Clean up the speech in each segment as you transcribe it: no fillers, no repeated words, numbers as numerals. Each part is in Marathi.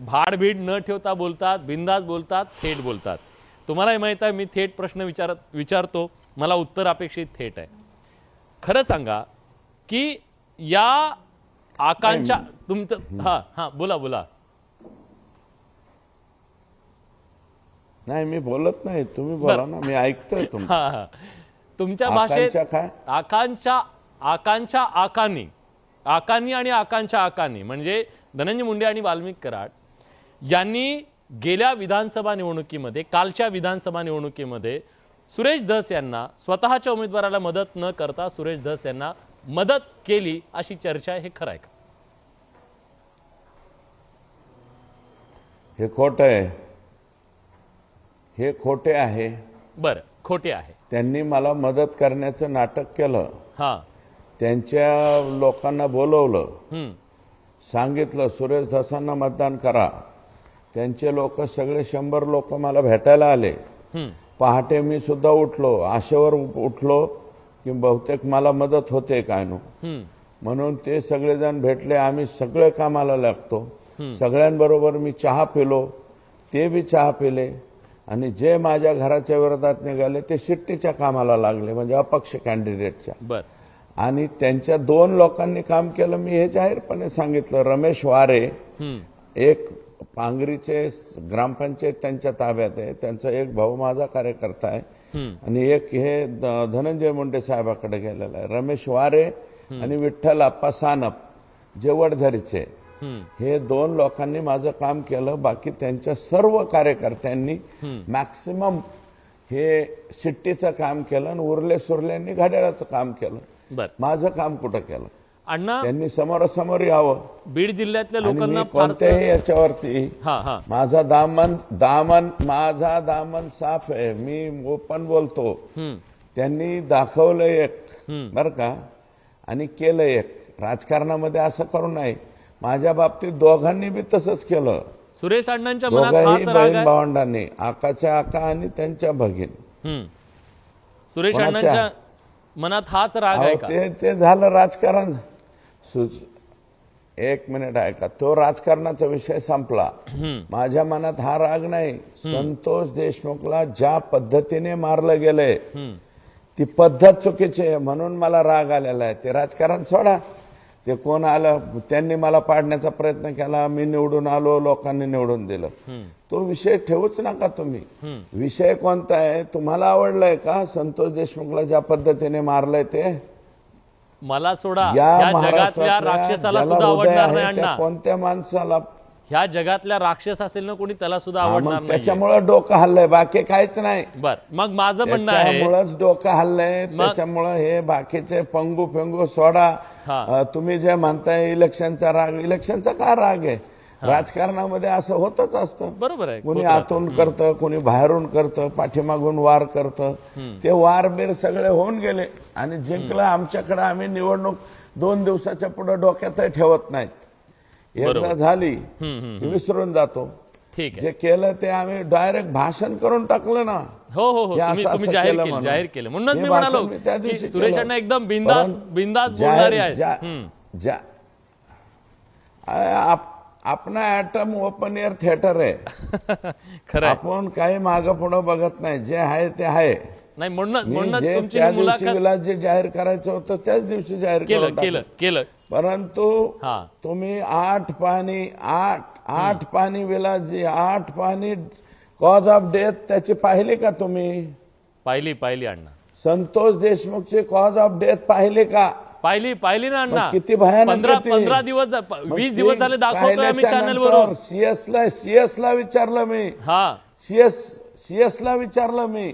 भाडभीड न ठेवता बोलतात, बिंदास बोलतात, थेट बोलतात. तुम्हालाही माहित आहे मी थेट प्रश्न विचारतो, मला उत्तर अपेक्षित थेट आहे. खरं सांगा की या आकांक्षा तुमचं हा बोला बोला. नाही मी बोलत नाही, तुम्ही बोला ना, मी ऐकतोय तुमचं. तुमच्या भाषेत काय आकांक्षा आकांक्षा आकांनी आणि आकांक्षा आकांनी म्हणजे धनंजय मुंडे आणि वाल्मिक कराड यांनी गेल्या विधानसभा निवडणुकीमध्ये, कालच्या विधानसभा निवडणुकीमध्ये सुरेश धस यांना स्वतःच्या उमेदवाराला मदत न करता सुरेश धस यांना मदत केली अशी चर्चा आहे. हे खरं आहे का? हे खोट आहे, हे खोटे आहे. बरं, खोटे आहे. त्यांनी मला मदत करण्याचं नाटक केलं. हा, त्यांच्या लोकांना बोलवलं, सांगितलं सुरेश धसांना मतदान करा. त्यांचे लोक सगळे 100 लोक मला भेटायला आले. पहाटे मी सुद्धा उठलो, आशेवर उठलो की बहुतेक मला मदत होते काय नो, म्हणून ते सगळेजण भेटले. आम्ही सगळे कामाला लागतो. सगळ्यांबरोबर मी चहा पिलो, ते बी चहा पिले. आणि जे माझ्या घराच्या विरोधात निघाले ते शिट्टीच्या कामाला लागले, म्हणजे अपक्ष कॅन्डिडेटच्या. बर. आणि त्यांच्या 2 लोकांनी काम केलं. मी हे जाहीरपणे सांगितलं. रमेश वारे, एक पांगरीचे ग्रामपंचायत त्यांच्या ताब्यात आहे, त्यांचा एक भाऊ माझा कार्यकर्ता आहे, आणि एक हे धनंजय मुंडे साहेबाकडे गेलेला आहे. रमेश वारे आणि विठ्ठल आप्पा सानप जे वडझरीचे, हे 2 लोकांनी माझं काम केलं. बाकी त्यांच्या सर्व कार्यकर्त्यांनी मॅक्सिमम हे शिट्टीचं काम केलं आणि उरले सुरल्यांनी घड्याळाचं काम केलं. माझं काम कुठं केलं? अण्णा, त्यांनी समोरासमोर यावं. बीड जिल्ह्यातल्या लोकांना कोणत्याही याच्यावरती माझा दामन साफ आहे, मी ओपन बोलतो. त्यांनी दाखवलं एक, बर का, आणि केलं एक. राजकारणामध्ये असं करू नये. माझ्या बाबतीत दोघांनी बी तसंच केलं. सुरेश अण्णांच्या मनात हाच राग आहे. भावंडांनी, आकाच्या आका आणि त्यांच्या भगिनी. सुरेश अण्णांच्या मनात हाच राग आहे का? ते झालं राजकारण. एक मिनिट ऐका, तो राजकारणाचा विषय संपला. माझ्या मनात हा राग नाही. संतोष देशमुखला ज्या पद्धतीने मारलं गेलंय ती पद्धत चुकीची आहे, म्हणून मला राग आलेला आहे. ते राजकारण सोडा. ते कोण आलं, त्यांनी मला पाडण्याचा प्रयत्न केला, मी निवडून आलो, लोकांनी निवडून दिलं. तो विषय ठेवूच नका तुम्ही. विषय कोणता आहे? तुम्हाला आवडलाय का संतोष देशमुखला ज्या पद्धतीने मारलंय ते? मला सोडा, या जगातल्या राक्षसाला सुद्धा आवडणार नाही अण्णा. कोणत्या माणसाला ह्या जगातल्या राक्षस असेल ना कोणी, त्याला सुद्धा आवडणार नाही. त्याच्यामुळे डोकं हल्लंय, बाकी काहीच नाही. बर, मग माझं म्हणणं आहे त्याच्यामुळेच डोकं हल्लंय. त्याच्यामुळे हे बाकीचे पंगू फेंगू सोडा. तुम्ही जे म्हणताय इलेक्शनचा राग, इलेक्शनचा का राग आहे? राजकारणामध्ये असं होतच असतं. बरोबर आहे. कोणी आतून करतं, कोणी बाहेरून करतं, पाठीमागून वार करतं. ते वार बीर सगळे होऊन गेले आणि जिंकलं आमच्याकडे. आम्ही निवडणूक 2 दिवसाच्या पुढे डोक्यातही ठेवत नाहीत. एकदा झाली विसरून जातो. ठीक जे केलं ते आम्ही डायरेक्ट भाषण करून टाकलं ना. हो हो हो, तुम्ही जाहीर केलं. म्हणूनच मी म्हणालो की सुरेश अण्णा एकदम बिंदास बोलणारे आहेत. आपला ऍटम ओपन एअर थिएटर आहे. खरं, आपण काही मागं पुढं बघत नाही. जे आहे ते आहे. नाही म्हणूनच तुमची मुलाखत जे जाहीर करायचं होतं त्याच दिवशी जाहीर केलं. परंतु तुम्ही 8 पाणी विलासजी, 8 पाणी कॉज ऑफ डेथ त्याची पाहिली का तुम्ही? पाहिली अण्णा. संतोष देशमुखची कॉज ऑफ डेथ पाहिली का? पाहिली ना अण्णा. किती भयानक. 15 दिवस 20 दिवस झाले दाखवतोय आम्ही चॅनलवर. सीएसला विचारलं मी. सीएसला विचारलं मी.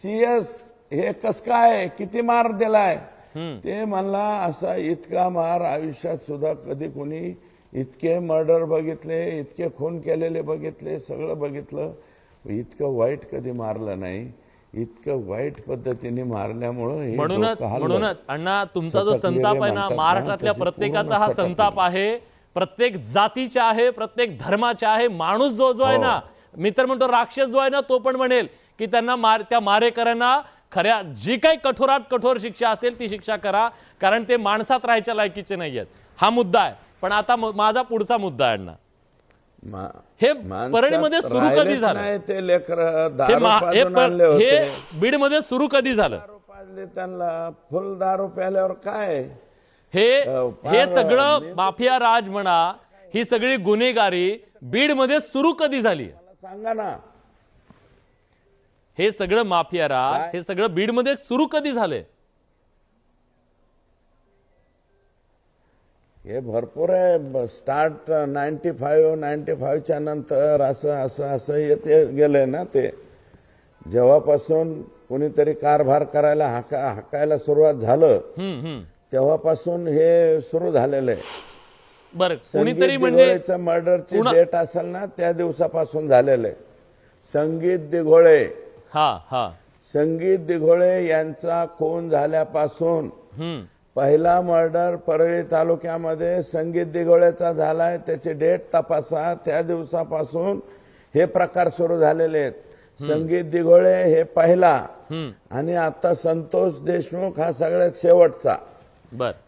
सीएस हे कस काय, किती मार दिलाय? ते म्हणला असा इतका मार आयुष्यात सुद्धा कधी कोणी इतके मर्डर बघितले, इतके खून केलेले बघितले, सगळं बघितलं, इतकं वाईट कधी मारलं नाही. इतकं वाईट पद्धतीने मारल्यामुळं म्हणूनच अण्णा तुमचा जो संताप आहे ना, महाराष्ट्रातल्या प्रत्येकाचा हा संताप आहे. प्रत्येक जातीचा आहे, प्रत्येक धर्माचा आहे. माणूस जो आहे ना, मी तर म्हणतो राक्षस जो आहे ना, तो पण म्हणेल की त्यांना त्या मारेकऱ्यांना खऱ्या जी काही कठोरात कठोर शिक्षा असेल ती शिक्षा करा, कारण ते माणसात राहायच्या लायकीचे नाही आहेत. हा मुद्दा आहे. पण आता माझा पुढचा मुद्दा आहे अण्णा. हे माणसात परळीमध्ये सुरू कधी राहिलेच झालं? नाही ते लेकर हे दारू पाजून आणले होते. हे बीडमध्ये सुरू कधी झालं? दारू पाजले त्यांना, फुल दारू प्याल्यावर काय हे सगळं माफिया राज म्हणा, ही सगळी गुन्हेगारी बीडमध्ये सुरू कधी झाली? मला सांगा ना. हे सगळं माफिया राज, हे सगळं बीडमध्ये सुरू कधी झाले? हे भरपूर आहे. स्टार्ट 95च्या नंतर असं असं असं येते गेलंय ना. ते जेव्हापासून कोणीतरी कारभार करायला हाकायला सुरुवात झालं तेव्हापासून हे सुरू झालेलं आहे. बरं, कोणीतरी म्हणजे मर्डरची डेट असेल ना त्या दिवसापासून झालेलं आहे. संगीत दिघोळे, संगीत दिघोळे यांचा खून झाल्यापासून पहिला मर्डर परळी तालुक्यामध्ये संगीत दिघोळेचा झालाय. त्याची डेट तपासा. त्या दिवसापासून हे प्रकार सुरू झालेले आहेत. संगीत दिघोळे हे पहिला आणि आता संतोष देशमुख हा सगळ्यात शेवटचा.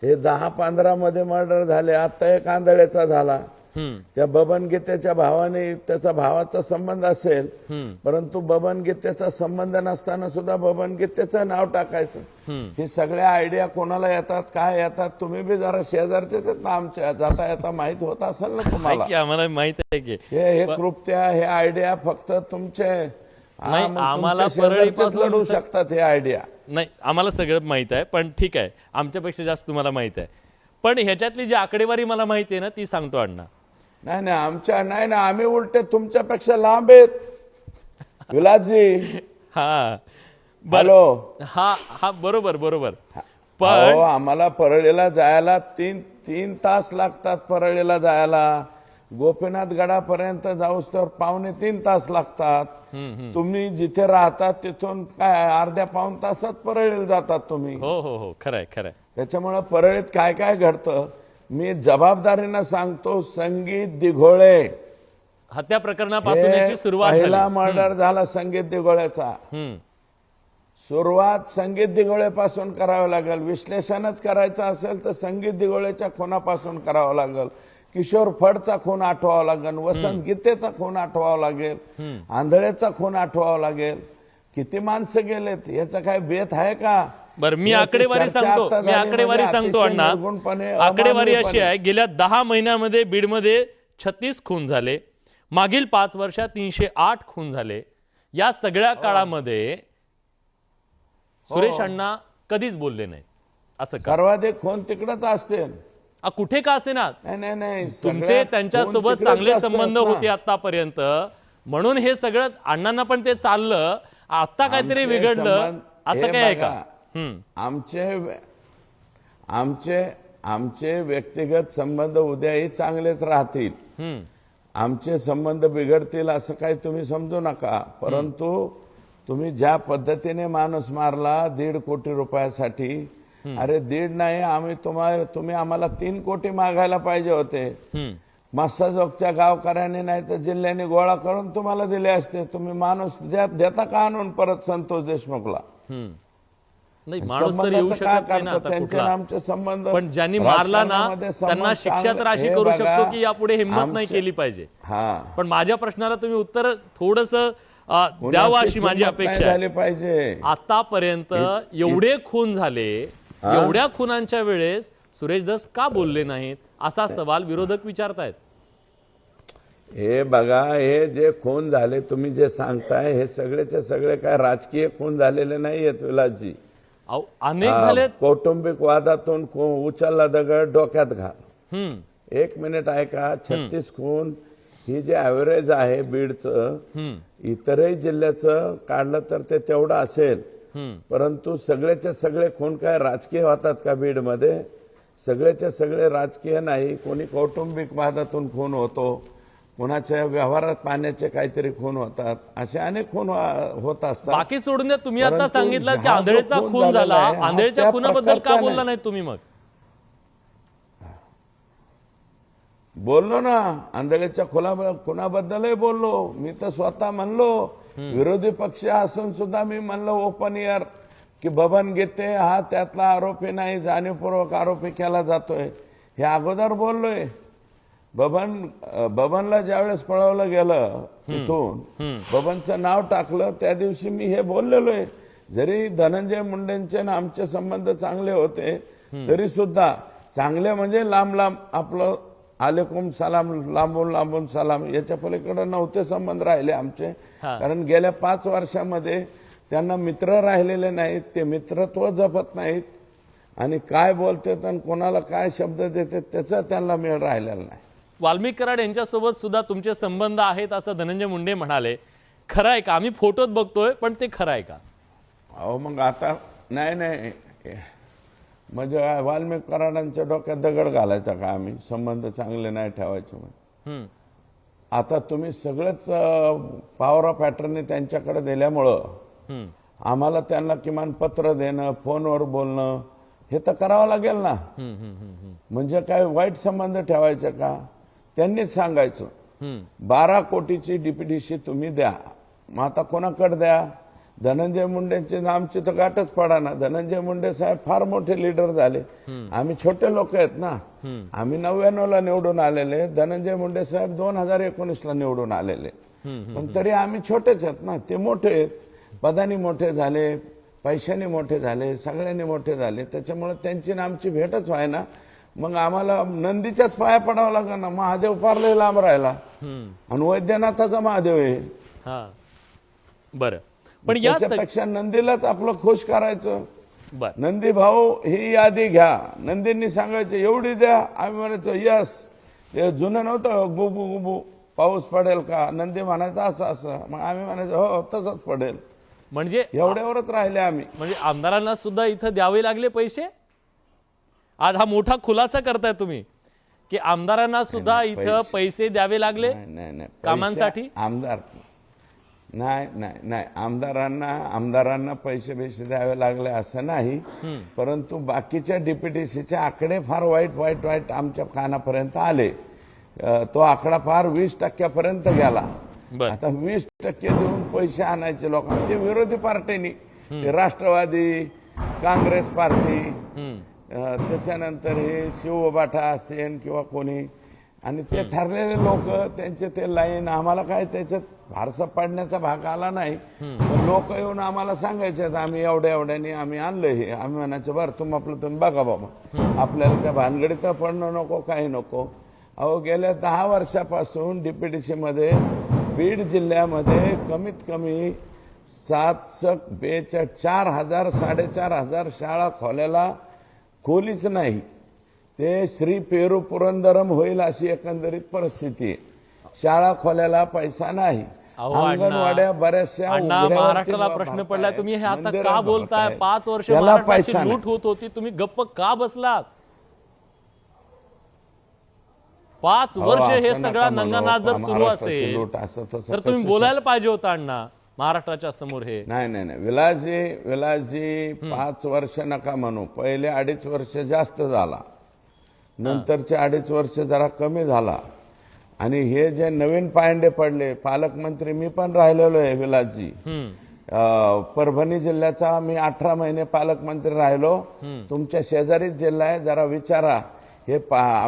हे 10-15 मध्ये मर्डर झाले. आता एक आंधळेचा झाला. त्या बबन गीतेच्या भावाने, त्याचा भावाचा संबंध असेल, परंतु बबन गीतेचा संबंध नसताना सुद्धा बबन गीतेचं नाव टाकायचं. ही सगळ्या आयडिया कोणाला येतात, काय येतात? तुम्ही बी जरा शेजारचेच आहेत ना आमच्या, जाता येता माहित होत असेल ना तुम्हाला. आम्हाला माहित आहे की हे कृत्या, हे आयडिया फक्त तुमचे आम्हाला परळीपासून लढू शकतात. हे आयडिया नाही, आम्हाला सगळं माहित आहे. पण ठीक आहे, आमच्यापेक्षा जास्त तुम्हाला माहित आहे. पण ह्याच्यातली जी आकडेवारी मला माहिती आहे ना, ती सांगतो अण्णा. नाही आमच्या नाही ना, आम्ही उलटे तुमच्यापेक्षा लांब आहेत विलासजी. हॅलो. हा बरोबर. पण आम्हाला परळीला जायला तीन तास लागतात. परळीला जायला गोपीनाथ गडापर्यंत जाऊस तर 2.25 तास लागतात. तुम्ही जिथे राहतात तिथून काय अर्ध्या-पाऊण तासात परळीला जातात तुम्ही. हो खरंय. त्याच्यामुळे परळीत काय काय घडतं मी जबाबदारीनं सांगतो. संगीत दिघोळे हत्या प्रकरणापासून याची सुरुवात झाली. पहिला मर्डर झाला संगीत दिघोळेचा. सुरुवात संगीत दिघोळेपासून करावं लागेल. विश्लेषणच करायचं असेल तर संगीत दिघोळेच्या खुनापासून करावं लागेल. किशोर फडचा खून आठवावा लागेल. वसंत गीतेचा खून आठवावा लागेल. आंधळेचा खून आठवावा लागेल. किती माणसं गेलेत याचा काय बेत आहे का? बरं, मी आकडेवारी सांगतो अण्णा. आकडेवारी अशी आहे, गेल्या 10 महिन्यामध्ये बीडमध्ये 36 खून झाले. मागील 5 वर्षात 308 खून झाले. या सगळ्या काळामध्ये सुरेश अण्णा कधीच बोलले नाही. असं सर्वाधिक खून तिकडच असते. कुठे का असते ना, नाही तुमचे त्यांच्यासोबत चांगले संबंध होते आतापर्यंत, म्हणून हे सगळं अण्णांना पण ते चाललं. आता काहीतरी बिघडलं असं काय आहे का? आमचे व्यक्तिगत संबंध उद्याही चांगलेच राहतील. आमचे संबंध बिघडतील असं काही तुम्ही समजू नका. परंतु तुम्ही ज्या पद्धतीने माणूस मारला 1.5 कोटी रुपयासाठी, अरे 1.5 नाही, तुम्ही आम्हाला 3 कोटी मागायला पाहिजे होते. मस्साजोगच्या गावकऱ्यांनी नाही तर जिल्ह्याने गोळा करून तुम्हाला दिले असते. तुम्ही माणूस देता का आणून परत संतोष देशमुखला? नाही, माणूस तर येऊ शकत नाही ना आता कुठला. आमचे संबंध, पण ज्यांनी मारला ना त्यांना शिक्षा तर अशी करू शकतो की यापुढे हिंमत नाही केली पाहिजे. पण माझ्या प्रश्नाला तुम्ही उत्तर थोडस द्यावं अशी माझी अपेक्षा झाली पाहिजे. आतापर्यंत एवढे खून झाले, एवढ्या खुनांच्या वेळेस सुरेश धस का बोलले नाहीत असा सवाल विरोधक विचारतायत. हे बघा, हे जे खून झाले तुम्ही जे सांगताय हे सगळेचे सगळे काय राजकीय खून झालेले नाहीयेत विलासजी. अनेक झाले कौटुंबिक वादातून उचलला दगड डोक्यात घाल. 1 मिनिट ऐका. 36 खून ही जे ऍव्हरेज आहे बीडचं, इतरही जिल्ह्याचं काढलं तर ते तेवढं असेल. परंतु सगळेचे सगळे खून काय राजकीय होतात का बीडमध्ये? सगळेचे सगळे राजकीय नाही. कोणी कौटुंबिक वादातून खून होतो, कोणाच्या व्यवहारात पाण्याचे काहीतरी खून होतात, असे अनेक खून होत असतात. बाकी सोडून द्या. तुम्ही आता सांगितलं की आंधळेचा खून झाला, आंधळेच्या खुनाबद्दल का बोलला नाही तुम्ही? मग बोललो ना, आंधळेच्या खुनाबद्दलही बोललो. मी तर स्वतः म्हणलो, विरोधी पक्ष असून सुद्धा मी म्हणलो ओपन एअर की बबन गीते हा त्यातला आरोपी नाही, जाणीवपूर्वक आरोपी केला जातोय. हे अगोदर बोललोय. बबनला ज्यावेळेस पळवलं गेलं तिथून, बबनचं नाव टाकलं, त्या दिवशी मी हे बोललेलो आहे, जरी धनंजय मुंडेंचे आणि आमचे संबंध चांगले होते तरी सुद्धा, चांगले म्हणजे लांब लांब आपलं आलेकुम सलाम, लांबून लांबून सलाम, याच्या पलीकडे नव्हते संबंध राहिले आमचे. कारण गेल्या 5 वर्षामध्ये त्यांना मित्र राहिलेले नाहीत, ते मित्रत्व जपत नाहीत आणि काय बोलतात आणि कोणाला काय शब्द देतात त्याचा त्यांना मेळ राहिलेला नाही. वाल्मिक कराड यांच्यासोबत सुद्धा तुमचे संबंध आहेत असं धनंजय मुंडे म्हणाले. खरं आहे का? आम्ही फोटोत बघतोय, पण ते खरं आहे का? अहो मग आता नाही म्हणजे वाल्मिक कराडांच्या डोक्यात दगड घालायचा का आम्ही, संबंध चांगले नाही ठेवायचे म्हणून? आता तुम्ही सगळंच पॉवर ऑफ अटर्नी त्यांच्याकडे दिल्यामुळं आम्हाला त्यांना किमान पत्र देणं, फोनवर बोलणं हे तर करावं लागेल ना. म्हणजे काय वाईट संबंध ठेवायचे का? त्यांनीच सांगायचं 12 कोटीची डीपीडीसी तुम्ही द्या. मग आता कोणाकडे द्या? धनंजय मुंडेंचे आमची तर गाठच पडा ना. धनंजय मुंडे साहेब फार मोठे लीडर झाले, आम्ही छोटे लोक आहेत ना. आम्ही 99ला निवडून आलेले, धनंजय मुंडे साहेब 2019ला निवडून आलेले, पण तरी आम्ही छोटेच आहेत ना. ते मोठे आहेत, पदानी मोठे झाले, पैशाने मोठे झाले, सगळ्यांनी मोठे झाले, त्याच्यामुळे त्यांची आमची भेटच व्हाय ना. मग आम्हाला नंदीच्याच पाया पडावं लागेल ना. महादेव पारले लांब राहिला आणि वैद्यनाथाचा महादेव आहे. बरं, पण याच्यापेक्षा नंदीलाच आपलं खुश करायचं. बर, नंदी भाऊ ही यादी घ्या, नंदींनी सांगायचं एवढी द्या, आम्ही म्हणायचो यस. ते जुनं नव्हतं गुबू गुबू पाऊस पडेल का, नंदी म्हणायचं असं असं, मग आम्ही म्हणायचो हो तसंच पडेल. म्हणजे एवढ्यावरच राहिले आम्ही. म्हणजे आमदारांना सुद्धा इथं द्यावे लागले पैसे? आज हा मोठा खुलासा करताय तुम्ही की आमदारांना सुद्धा इथं पैसे द्यावे लागले कामांसाठी? आमदार नाही आमदारांना पैसे द्यावे लागले असं नाही, परंतु बाकीच्या डीपीडीसीचे आकडे फार वाईट आमच्या कानापर्यंत आले. तो आकडा फार 20% गेला. आता 20% देऊन पैसे आणायचे लोकांना, ते विरोधी पार्टीनी, ते राष्ट्रवादी, काँग्रेस पार्टी, त्याच्यानंतर हे शिवबाठा असतील किंवा कोणी, आणि ते ठरलेले लोक त्यांचे ते लाईन, आम्हाला काय त्याच्यात फारसा पडण्याचा भाग आला नाही. लोक येऊन आम्हाला सांगायचे आम्ही एवढ्याने आम्ही आणलं हे, आम्ही म्हणायचं बरं तुम्ही बघा बाबा, आपल्याला त्या भानगडीत पडणं नको, काही नको. अहो गेल्या 10 वर्षापासून डीपीडीसी मध्ये बीड जिल्ह्यामध्ये कमीत कमी 4,000 4,500 शाळा खोल्याला खोलीच नाही. ते श्री पेरू पुरंदरम होईल अशी एकंदरीत परिस्थिती आहे. शाळा खोल्याला पैसा नाही, अंगणवाड्या बऱ्याचशा. महाराष्ट्राला प्रश्न पडलाय, तुम्ही हे आता का बोलताय? 5 वर्ष महाराष्ट्राची लूट होत होती, तुम्ही गप्प का बसलात? 5 वर्ष हे सगळा नंगानाच जर सुरू असेल तर तुम्ही बोलायला पाहिजे होतं अण्णा महाराष्ट्राच्या समोर. हे नाही विलासजी 5 वर्ष नका म्हणू, पहिले 2.5 वर्ष जास्त झाला, नंतरचे 2.5 वर्ष जरा कमी झाला. आणि हे जे नवीन पायंडे पडले, पालकमंत्री मी पण राहिलेलो आहे विलासजी. परभणी जिल्ह्याचा मी 18 महिने पालकमंत्री राहिलो. तुमच्या शेजारीच जिल्हा आहे, जरा विचारा. हे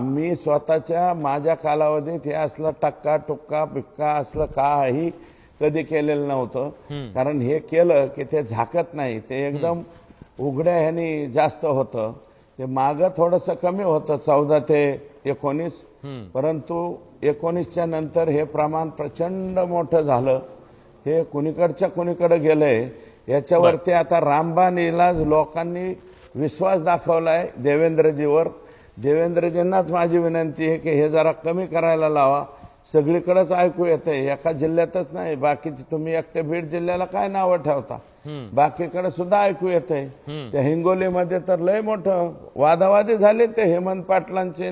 मी स्वतःच्या माझ्या कालावधीत हे असलं टक्का टुक्का पिक्का असलं काही कधी केलेलं नव्हतं. कारण हे केलं की ते झाकत नाही, ते एकदम उघड्या ह्यानी जास्त होतं. ते मागं थोडंसं कमी होतं 14 ते 19, परंतु 19च्या नंतर हे प्रमाण प्रचंड मोठं झालं. हे कुणीकडच्या कुणीकडे गेलंय. याच्यावरती आता रामबाण इलाज लोकांनी विश्वास दाखवलाय देवेंद्रजीवर. देवेंद्रजींनाच माझी विनंती आहे की हे जरा कमी करायला लावा. सगळीकडेच ऐकू येतंय, एका जिल्ह्यातच नाही, बाकीचे तुम्ही एकटे बीड जिल्ह्याला काय नावं ठेवता, बाकीकडे सुद्धा ऐकू येतंय. त्या हिंगोलीमध्ये तर लय मोठं वादावादी झाले ते हेमंत पाटलांची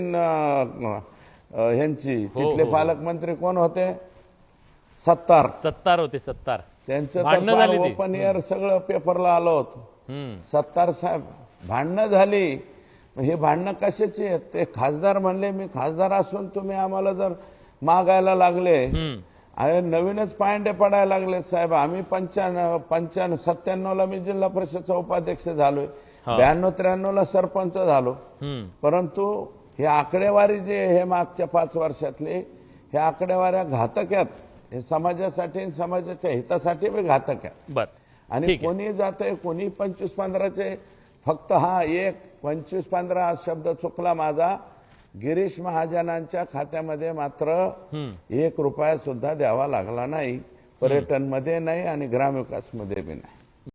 ह्यांची. तिथले पालकमंत्री कोण होते? सत्तार होते. त्यांचं ओपन एअर सगळं पेपरला आलं होतं. सत्तार साहेब भांडणं झाली. हे भांडणं कशाची आहेत? ते खासदार म्हणले मी खासदार असून तुम्ही आम्हाला जर मागायला लागले, आणि नवीनच पायंडे पडायला लागले साहेब. आम्ही 97ला मी जिल्हा परिषदचा उपाध्यक्ष झालोय, 92-93ला सरपंच झालो, परंतु ही आकडेवारी जे हे मागच्या 5 वर्षातली हे आकडेवाऱ्या घातक आहेत. हे समाजासाठी आणि समाजाच्या हितासाठी बी घातक आहे. बर आणि ठीक आहे. कोणी जाते कोणी 25-15चे फक्त हा एक 25-15 हा शब्द चुकला माझा. गिरीश महाजनांच्या खात्यामध्ये मात्र 1 रुपया सुद्धा द्यावा लागला नाही. पर्यटनमध्ये नाही आणि ग्रामविकासमध्ये बी नाही.